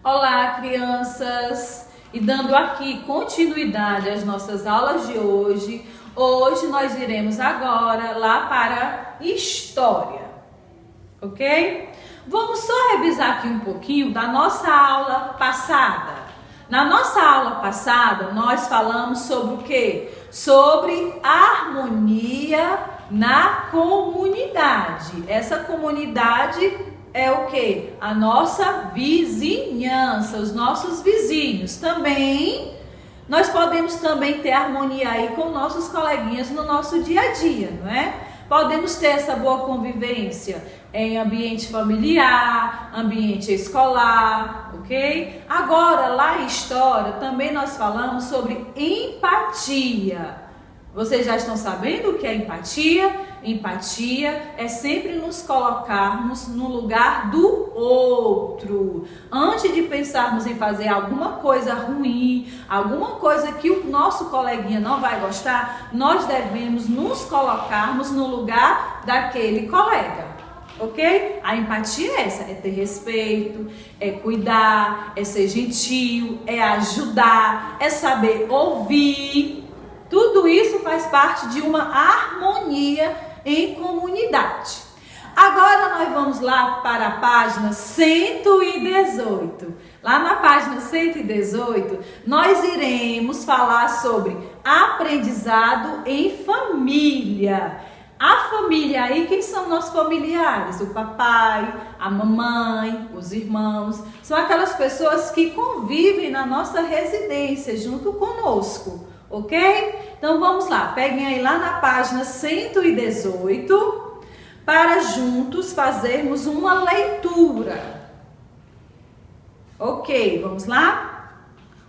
Olá, crianças! E dando aqui continuidade às nossas aulas de hoje, nós iremos agora lá para História, ok? Vamos só revisar aqui um pouquinho da nossa aula passada. Na nossa aula passada, nós falamos sobre o quê? Sobre harmonia na comunidade. Essa comunidade é o que? A nossa vizinhança, os nossos vizinhos. Também, nós podemos também ter harmonia aí com nossos coleguinhas no nosso dia a dia, não é? Podemos ter essa boa convivência em ambiente familiar, ambiente escolar, ok? Agora, lá em História, também nós falamos sobre empatia. Vocês já estão sabendo o que é empatia? Empatia é sempre nos colocarmos no lugar do outro. Antes de pensarmos em fazer alguma coisa ruim, alguma coisa que o nosso coleguinha não vai gostar, nós devemos nos colocarmos no lugar daquele colega. Ok? A empatia é essa, é ter respeito, é cuidar, é ser gentil, é ajudar, é saber ouvir. Tudo isso faz parte de uma harmonia em comunidade. Agora nós vamos lá para a página 118. Lá na página 118, nós iremos falar sobre aprendizado em família. A família aí, quem são nossos familiares? O papai, a mamãe, os irmãos. São aquelas pessoas que convivem na nossa residência junto conosco. Ok? Então vamos lá, peguem aí lá na página 118 para juntos fazermos uma leitura. Ok, vamos lá?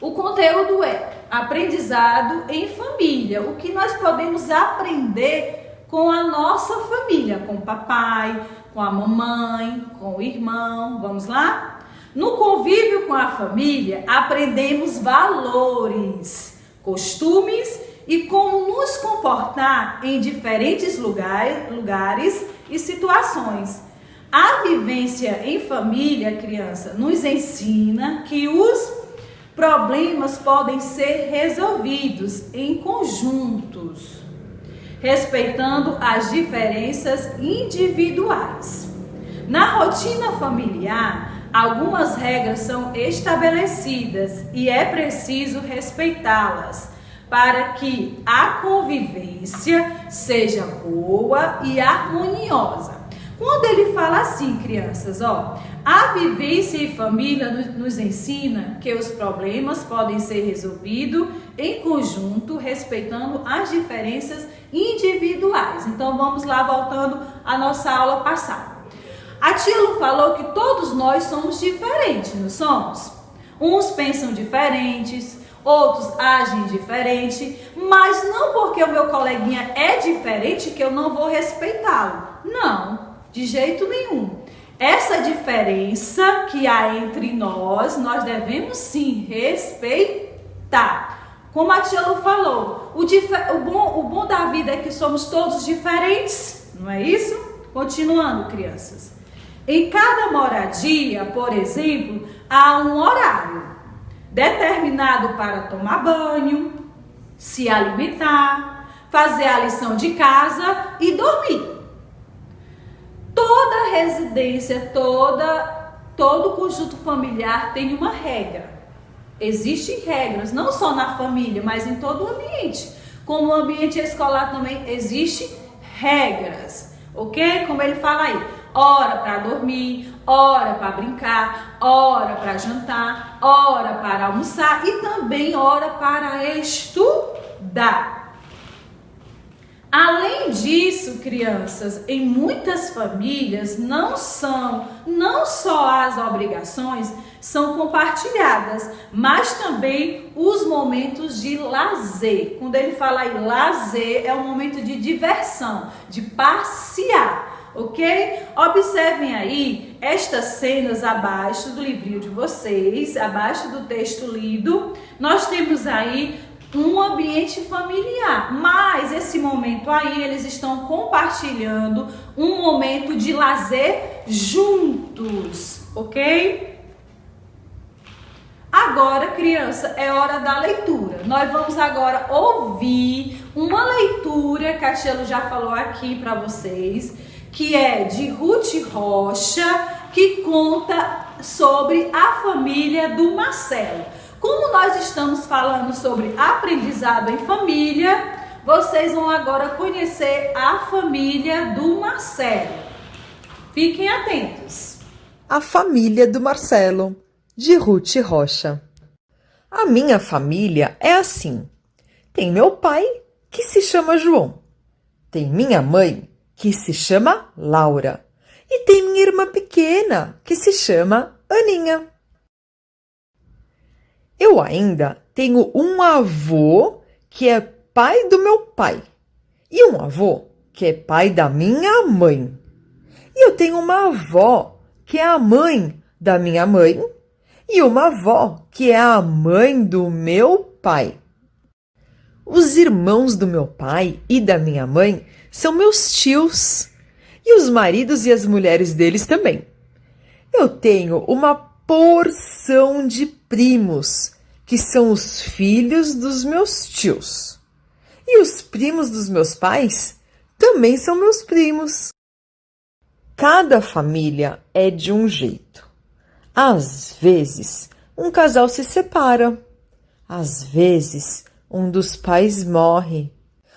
O conteúdo é aprendizado em família. O que nós podemos aprender com a nossa família, com o papai, com a mamãe, com o irmão. Vamos lá? No convívio com a família, aprendemos valores, costumes e como nos comportar em diferentes lugares e situações. A vivência em família, criança, nos ensina que os problemas podem ser resolvidos em conjuntos, respeitando as diferenças individuais. Na rotina familiar, algumas regras são estabelecidas e é preciso respeitá-las para que a convivência seja boa e harmoniosa. Quando ele fala assim, crianças, a vivência em família nos ensina que os problemas podem ser resolvidos em conjunto, respeitando as diferenças individuais. Então vamos lá, voltando à nossa aula passada. A tia Lu falou que todos nós somos diferentes, não somos? Uns pensam diferentes, outros agem diferente, mas não porque o meu coleguinha é diferente que eu não vou respeitá-lo. Não, de jeito nenhum. Essa diferença que há entre nós devemos sim respeitar. Como a tia Lu falou, o bom da vida é que somos todos diferentes, não é isso? Continuando, crianças. Em cada moradia, por exemplo, há um horário determinado para tomar banho, se alimentar, fazer a lição de casa e dormir. Toda residência, todo conjunto familiar tem uma regra. Existem regras, não só na família, mas em todo o ambiente. Como o ambiente escolar também existem regras, ok? Como ele fala aí, hora para dormir, hora para brincar, hora para jantar, hora para almoçar e também hora para estudar. Além disso, crianças, em muitas famílias não só as obrigações são compartilhadas, mas também os momentos de lazer. Quando ele fala aí lazer, é um momento de diversão, de passear, ok? Observem aí estas cenas abaixo do livrinho de vocês, abaixo do texto lido. Nós temos aí um ambiente familiar, mas esse momento aí eles estão compartilhando um momento de lazer juntos, ok? Agora, criança, é hora da leitura. Nós vamos agora ouvir uma leitura que a Cielo já falou aqui para vocês, que é de Ruth Rocha, que conta sobre a família do Marcelo. Como nós estamos falando sobre aprendizado em família, vocês vão agora conhecer a família do Marcelo. Fiquem atentos. A família do Marcelo, de Ruth Rocha. A minha família é assim. Tem meu pai, que se chama João. Tem minha mãe, que se chama Laura. E tem minha irmã pequena, que se chama Aninha. Eu ainda tenho um avô, que é pai do meu pai. E um avô, que é pai da minha mãe. E eu tenho uma avó, que é a mãe da minha mãe. E uma avó, que é a mãe do meu pai. Os irmãos do meu pai e da minha mãe são meus tios. E os maridos e as mulheres deles também. Eu tenho uma porção de primos, que são os filhos dos meus tios. E os primos dos meus pais também são meus primos. Cada família é de um jeito. Às vezes, um casal se separa. Às vezes, um dos pais morre.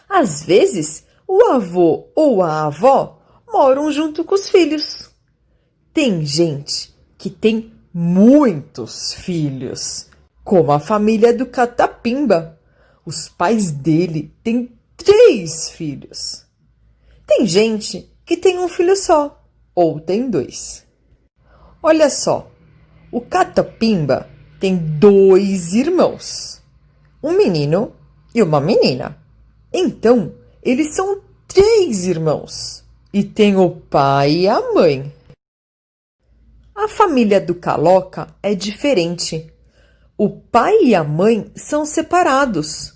Às vezes, o avô ou a avó moram junto com os filhos. Tem gente que tem muitos filhos, como a família do Catapimba. Os pais dele têm 3 filhos. Tem gente que tem um filho só, ou tem 2. Olha só. O Catapimba tem 2 irmãos, um menino e uma menina. Então, eles são 3 irmãos e tem o pai e a mãe. A família do Caloca é diferente. O pai e a mãe são separados.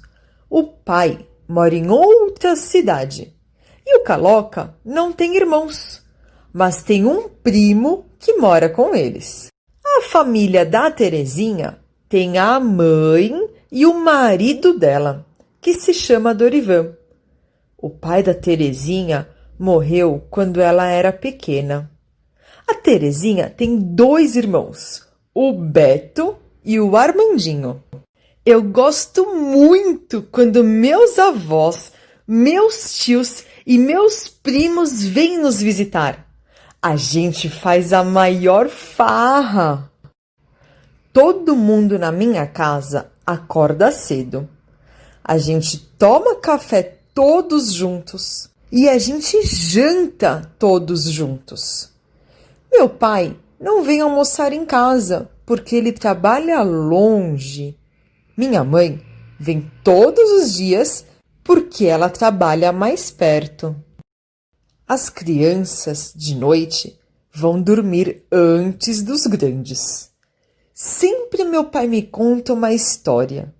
O pai mora em outra cidade e o Caloca não tem irmãos, mas tem um primo que mora com eles. A família da Terezinha tem a mãe e o marido dela, que se chama Dorivan. O pai da Terezinha morreu quando ela era pequena. A Terezinha tem 2 irmãos, o Beto e o Armandinho. Eu gosto muito quando meus avós, meus tios e meus primos vêm nos visitar. A gente faz a maior farra. Todo mundo na minha casa acorda cedo. A gente toma café todos juntos e a gente janta todos juntos. Meu pai não vem almoçar em casa porque ele trabalha longe. Minha mãe vem todos os dias porque ela trabalha mais perto. As crianças, de noite, vão dormir antes dos grandes. Sempre meu pai me conta uma história.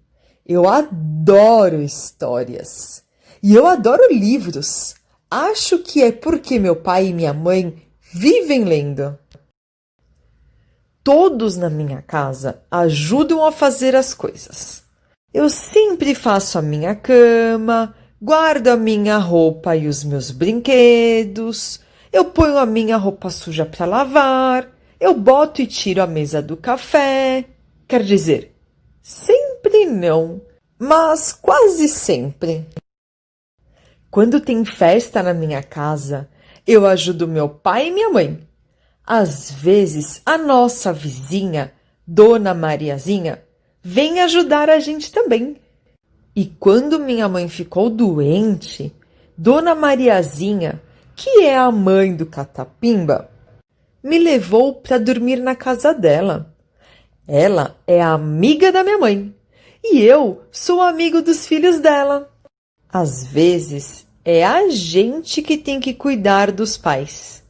Eu adoro histórias. E eu adoro livros. Acho que é porque meu pai e minha mãe vivem lendo. Todos na minha casa ajudam a fazer as coisas. Eu sempre faço a minha cama, guardo a minha roupa e os meus brinquedos, eu ponho a minha roupa suja para lavar, eu boto e tiro a mesa do café. Quer dizer, sempre não, mas quase sempre. Quando tem festa na minha casa, eu ajudo meu pai e minha mãe. Às vezes, a nossa vizinha, Dona Mariazinha, vem ajudar a gente também. E quando minha mãe ficou doente, Dona Mariazinha, que é a mãe do Catapimba, me levou para dormir na casa dela. Ela é amiga da minha mãe e eu sou amigo dos filhos dela. Às vezes, é a gente que tem que cuidar dos pais,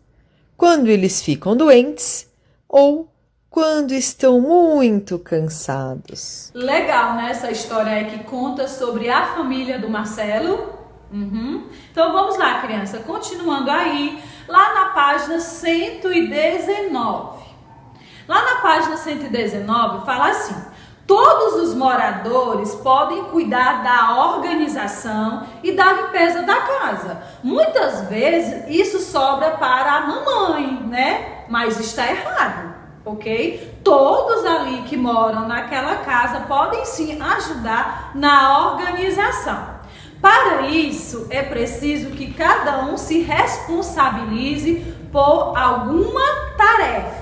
quando eles ficam doentes ou quando estão muito cansados. Legal, né? Essa história aí que conta sobre a família do Marcelo. Então vamos lá, criança. Continuando aí, lá na página 119. Lá na página 119 fala assim: Todos os moradores podem cuidar da organização e da limpeza da casa. Muitas vezes isso sobra para a mamãe, né? Mas está errado, ok? Todos ali que moram naquela casa podem sim ajudar na organização. Para isso, é preciso que cada um se responsabilize por alguma tarefa.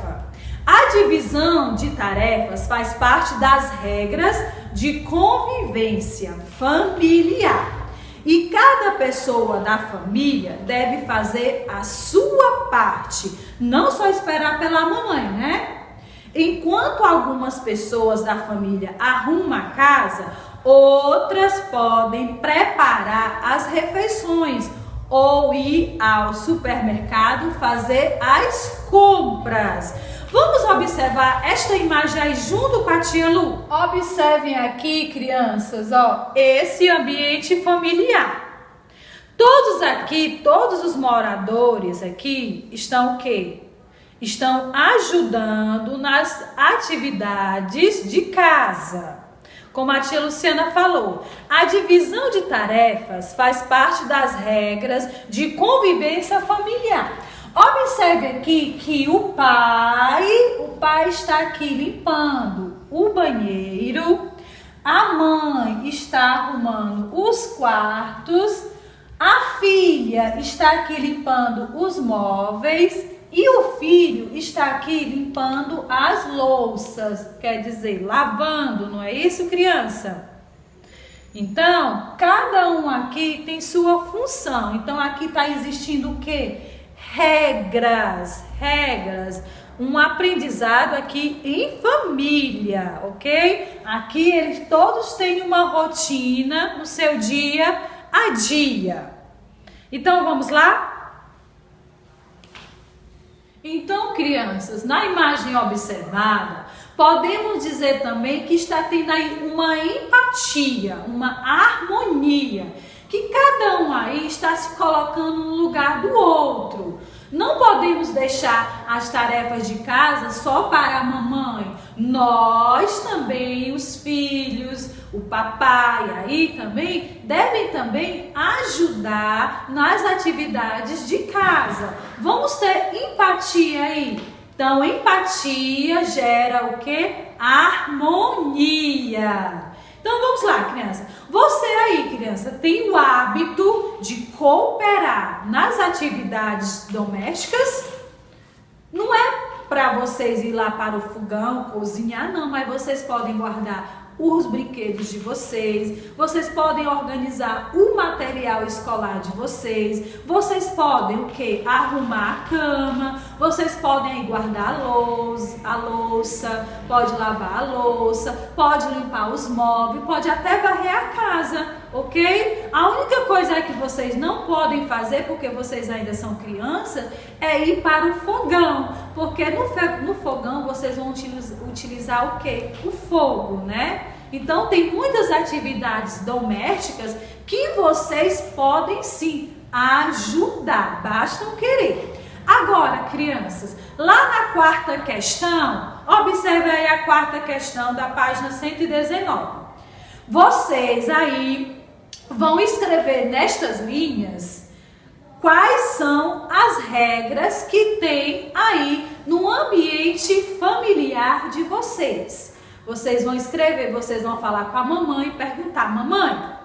A divisão de tarefas faz parte das regras de convivência familiar. E cada pessoa da família deve fazer a sua parte, não só esperar pela mamãe, né? Enquanto algumas pessoas da família arrumam a casa, outras podem preparar as refeições ou ir ao supermercado fazer as compras. Vamos observar esta imagem aí junto com a tia Lu? Observem aqui, crianças, ó, esse ambiente familiar. Todos aqui, todos os moradores aqui estão o quê? Estão ajudando nas atividades de casa. Como a tia Luciana falou, a divisão de tarefas faz parte das regras de convivência familiar. Observe aqui que o pai está aqui limpando o banheiro, a mãe está arrumando os quartos, a filha está aqui limpando os móveis e o filho está aqui limpando as louças, quer dizer, lavando, não é isso, criança? Então, cada um aqui tem sua função. Então, aqui está existindo o quê? Regras, um aprendizado aqui em família, ok? Aqui eles todos têm uma rotina no seu dia a dia. Então vamos lá? Então, crianças, na imagem observada, podemos dizer também que está tendo aí uma empatia, uma harmonia, que cada um aí está se colocando no lugar do outro. Não podemos deixar as tarefas de casa só para a mamãe. Nós também, os filhos, o papai aí também, devem também ajudar nas atividades de casa. Vamos ter empatia aí. Então, empatia gera o quê? Harmonia. Então, vamos lá, criança. Você aí, criança, tem o hábito de cooperar nas atividades domésticas? Não é para vocês ir lá para o fogão, cozinhar, não, mas vocês podem guardar os brinquedos de vocês, vocês podem organizar o material escolar de vocês, vocês podem o quê? Arrumar a cama, vocês podem guardar a louça, pode lavar a louça, pode limpar os móveis, pode até varrer a casa, ok? A única coisa que vocês não podem fazer, porque vocês ainda são crianças, é ir para o fogão, porque no fogão vocês vão utilizar o quê? O fogo, né? Então tem muitas atividades domésticas que vocês podem sim ajudar, basta querer. Agora, crianças, lá na quarta questão, observe aí a quarta questão da página 119. Vocês aí vão escrever nestas linhas quais são as regras que tem aí no ambiente familiar de vocês. Vocês vão escrever, vocês vão falar com a mamãe e perguntar: mamãe,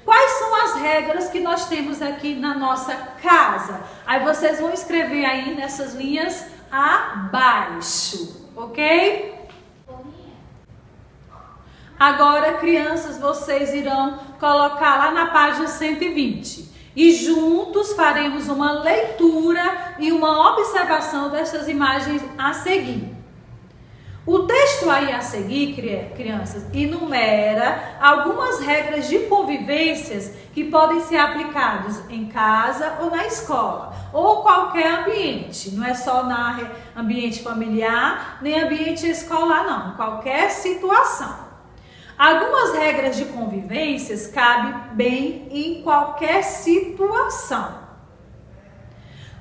quais são as regras que nós temos aqui na nossa casa? Aí vocês vão escrever aí nessas linhas abaixo, ok? Agora, crianças, vocês irão colocar lá na página 120 e juntos faremos uma leitura e uma observação dessas imagens a seguir. O texto aí a seguir, crianças, enumera algumas regras de convivências que podem ser aplicadas em casa ou na escola, ou qualquer ambiente. Não é só no ambiente familiar, nem ambiente escolar, não. Qualquer situação. Algumas regras de convivências cabem bem em qualquer situação.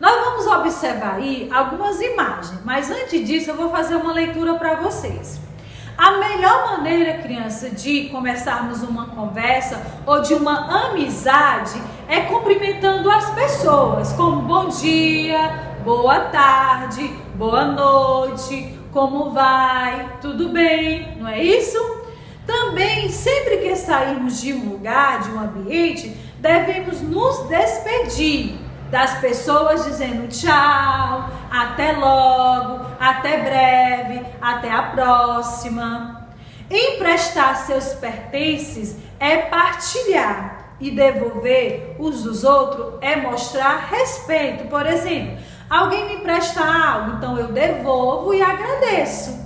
Nós vamos observar aí algumas imagens, mas antes disso eu vou fazer uma leitura para vocês. A melhor maneira, criança, de começarmos uma conversa ou de uma amizade é cumprimentando as pessoas, como bom dia, boa tarde, boa noite, como vai, tudo bem, não é isso? Também, sempre que sairmos de um lugar, de um ambiente, devemos nos despedir das pessoas dizendo tchau, até logo, até breve, até a próxima. Emprestar seus pertences é partilhar e devolver os dos outros é mostrar respeito. Por exemplo, alguém me empresta algo, então eu devolvo e agradeço.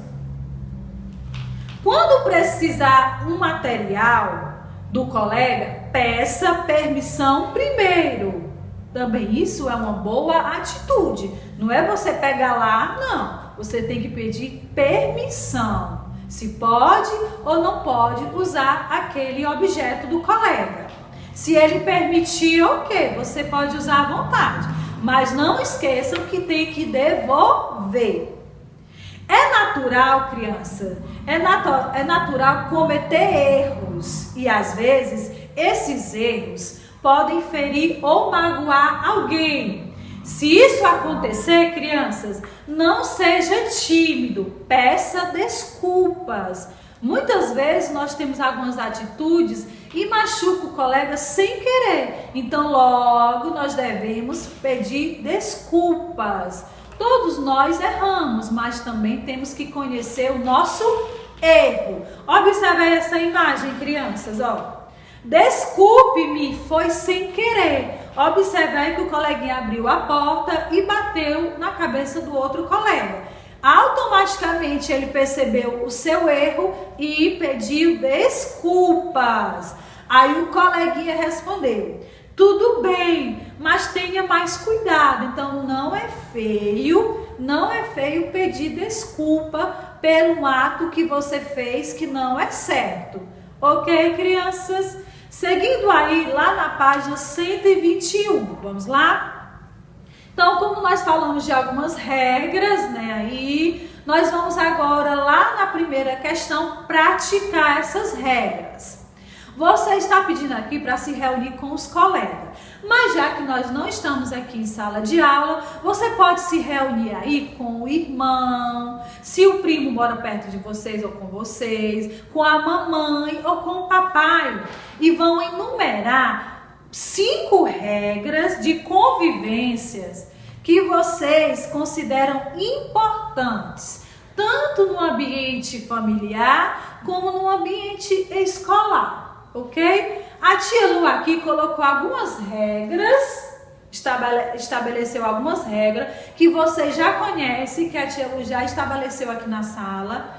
Quando precisar um material do colega, peça permissão primeiro. Também isso é uma boa atitude. Não é você pegar lá, não. Você tem que pedir permissão. Se pode ou não pode usar aquele objeto do colega. Se ele permitir, ok, você pode usar à vontade. Mas não esqueçam que tem que devolver. É natural, criança, é natural cometer erros. E às vezes, esses erros podem ferir ou magoar alguém. Se isso acontecer, crianças, não seja tímido, peça desculpas. Muitas vezes nós temos algumas atitudes e machuca o colega sem querer. Então logo nós devemos pedir desculpas. Todos nós erramos, mas também temos que conhecer o nosso erro. Observe essa imagem, crianças, ó. Desculpe-me, foi sem querer. Observe aí que o coleguinha abriu a porta e bateu na cabeça do outro colega. Automaticamente ele percebeu o seu erro e pediu desculpas. Aí o coleguinha respondeu: tudo bem, mas tenha mais cuidado. Então não é feio pedir desculpa pelo ato que você fez que não é certo. Ok, crianças? Seguindo aí lá na página 121, vamos lá? Então, como nós falamos de algumas regras, né, aí, nós vamos agora lá na primeira questão praticar essas regras. Você está pedindo aqui para se reunir com os colegas, mas já que nós não estamos aqui em sala de aula, você pode se reunir aí com o irmão, se o primo mora perto de vocês ou com vocês, com a mamãe ou com o papai, e vão enumerar 5 regras de convivências que vocês consideram importantes, tanto no ambiente familiar como no ambiente escolar. Ok? A tia Lu aqui colocou algumas regras, estabeleceu algumas regras que você já conhece, que a tia Lu já estabeleceu aqui na sala.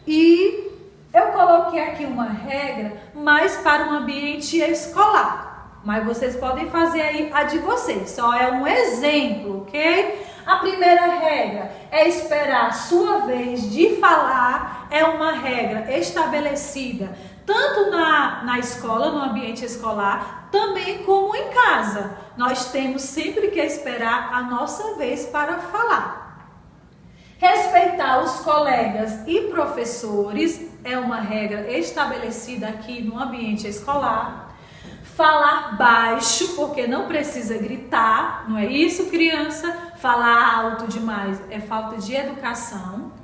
E eu coloquei aqui uma regra mais para o ambiente escolar. Mas vocês podem fazer aí a de vocês, só é um exemplo, ok? A primeira regra é esperar a sua vez de falar, é uma regra estabelecida tanto na escola, no ambiente escolar, também como em casa. Nós temos sempre que esperar a nossa vez para falar. Respeitar os colegas e professores é uma regra estabelecida aqui no ambiente escolar. Falar baixo, porque não precisa gritar, não é isso, criança? Falar alto demais é falta de educação.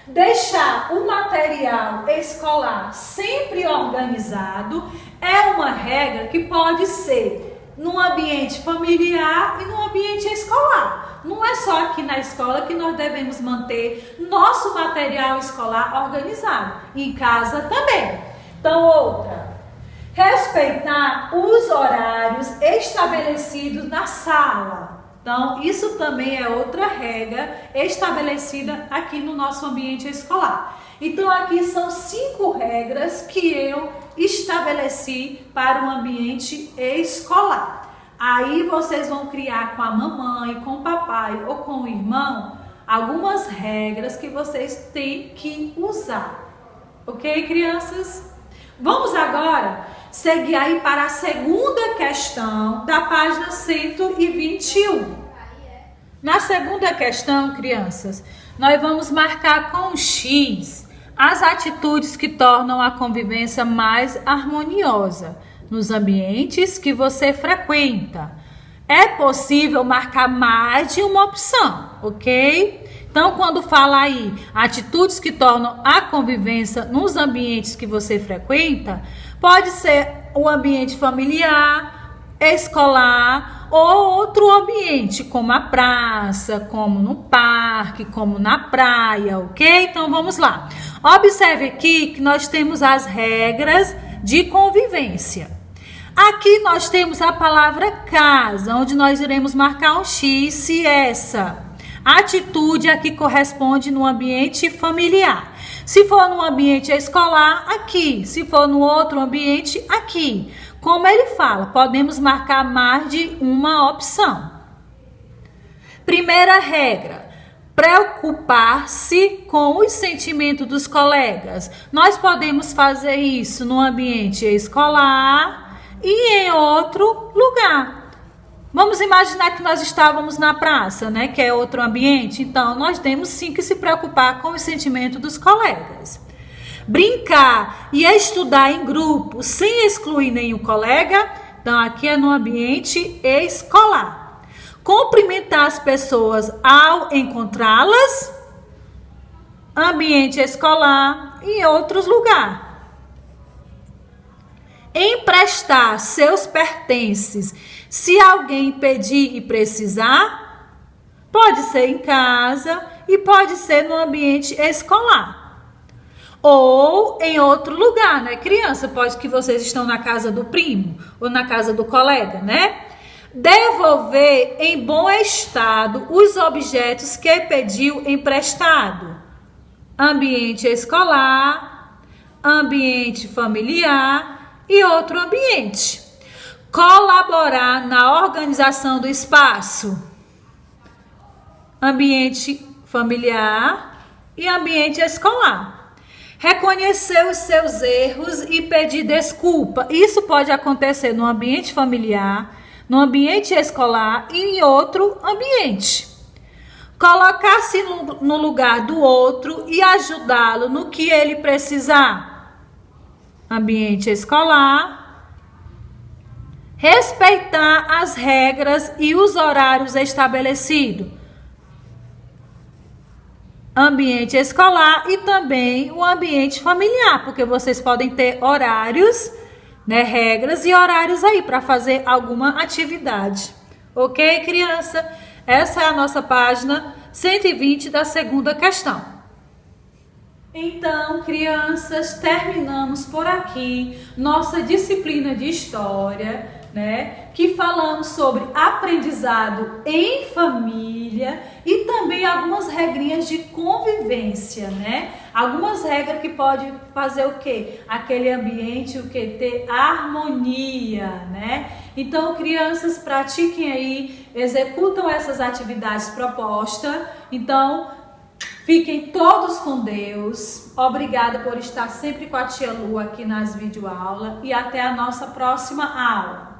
Deixar o material escolar sempre organizado é uma regra que pode ser no ambiente familiar e no ambiente escolar. Não é só aqui na escola que nós devemos manter nosso material escolar organizado, em casa também. Então, outra, respeitar os horários estabelecidos na sala. Então, isso também é outra regra estabelecida aqui no nosso ambiente escolar. Então, aqui são 5 regras que eu estabeleci para o ambiente escolar. Aí vocês vão criar com a mamãe, com o papai ou com o irmão algumas regras que vocês têm que usar. Ok, crianças? Vamos agora seguir aí para a segunda questão da página 121. Na segunda questão, crianças, nós vamos marcar com X as atitudes que tornam a convivência mais harmoniosa nos ambientes que você frequenta. É possível marcar mais de uma opção, ok? Então, quando fala aí atitudes que tornam a convivência nos ambientes que você frequenta, pode ser o ambiente familiar, escolar ou outro ambiente, como a praça, como no parque, como na praia, ok? Então, vamos lá. Observe aqui que nós temos as regras de convivência. Aqui nós temos a palavra casa, onde nós iremos marcar um X se essa atitude aqui corresponde no ambiente familiar. Se for no ambiente escolar, aqui. Se for no outro ambiente, aqui. Como ele fala, podemos marcar mais de uma opção. Primeira regra: preocupar-se com os sentimentos dos colegas. Nós podemos fazer isso no ambiente escolar e em outro lugar. Vamos imaginar que nós estávamos na praça, né, que é outro ambiente. Então, nós temos sim que se preocupar com os sentimentos dos colegas. Brincar e estudar em grupo, sem excluir nenhum colega. Então, aqui é no ambiente escolar. Cumprimentar as pessoas ao encontrá-las. Ambiente escolar e em outros lugares. Emprestar seus pertences se alguém pedir e precisar, pode ser em casa e pode ser no ambiente escolar. Ou em outro lugar, né? Criança, pode que vocês estão na casa do primo ou na casa do colega, né? Devolver em bom estado os objetos que pediu emprestado. Ambiente escolar, ambiente familiar e outro ambiente. Colaborar na organização do espaço. Ambiente familiar e ambiente escolar. Reconhecer os seus erros e pedir desculpa. Isso pode acontecer no ambiente familiar, no ambiente escolar e em outro ambiente. Colocar-se no lugar do outro e ajudá-lo no que ele precisar. Ambiente escolar. Respeitar as regras e os horários estabelecidos. Ambiente escolar e também o ambiente familiar, porque vocês podem ter horários, né, regras e horários aí para fazer alguma atividade. Ok, criança? Essa é a nossa página 120 da segunda questão. Então, crianças, terminamos por aqui nossa disciplina de história, né? Que falamos sobre aprendizado em família e também algumas regrinhas de convivência, né? Algumas regras que pode fazer o quê? Aquele ambiente, o quê? Ter harmonia, né? Então, crianças, pratiquem aí, executam essas atividades propostas. Então, fiquem todos com Deus. Obrigada por estar sempre com a tia Lu aqui nas videoaulas e até a nossa próxima aula.